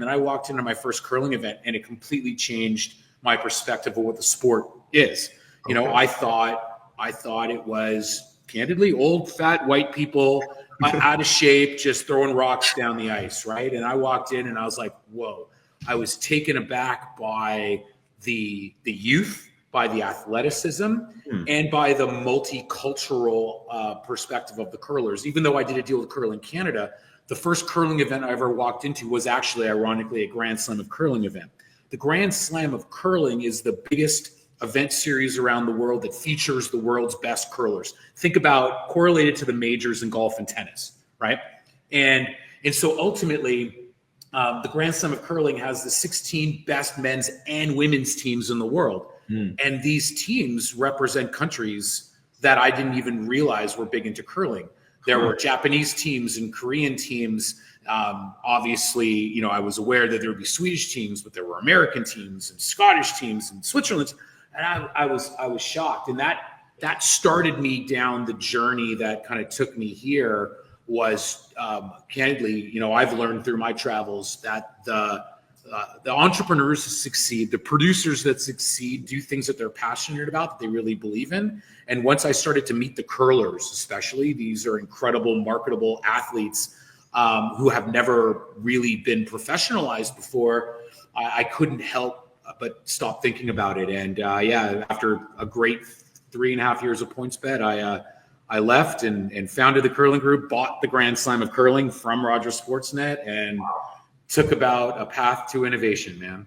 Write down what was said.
then I walked into my first curling event, and it completely changed my perspective of what the sport is. You know, I thought it was, candidly, old, fat, white people out of shape, just throwing rocks down the ice, right? And I walked in and I was like, whoa. I was taken aback by the youth, by the athleticism, and by the multicultural perspective of the curlers. Even though I did a deal with Curling Canada, the first curling event I ever walked into was actually, ironically, a Grand Slam of Curling event. The Grand Slam of Curling is the biggest event series around the world that features the world's best curlers. Think about correlated to the majors in golf and tennis, right? And so ultimately, the Grand Slam of Curling has the 16 best men's and women's teams in the world. And these teams represent countries that I didn't even realize were big into curling. There were Japanese teams and Korean teams. Obviously, you know, I was aware that there would be Swedish teams, but there were American teams and Scottish teams and Switzerland. And I was shocked. And that started me down the journey that kind of took me here. Was candidly, you know, I've learned through my travels that the entrepreneurs that succeed, the producers that succeed, do things that they're passionate about, that they really believe in. And once I started to meet the curlers, especially, these are incredible, marketable athletes who have never really been professionalized before, I couldn't help but stop thinking about it. And after a great 3.5 years of PointsBet, I left and founded the curling group, bought the Grand Slam of Curling from Rogers Sportsnet, and took about a path to innovation, man.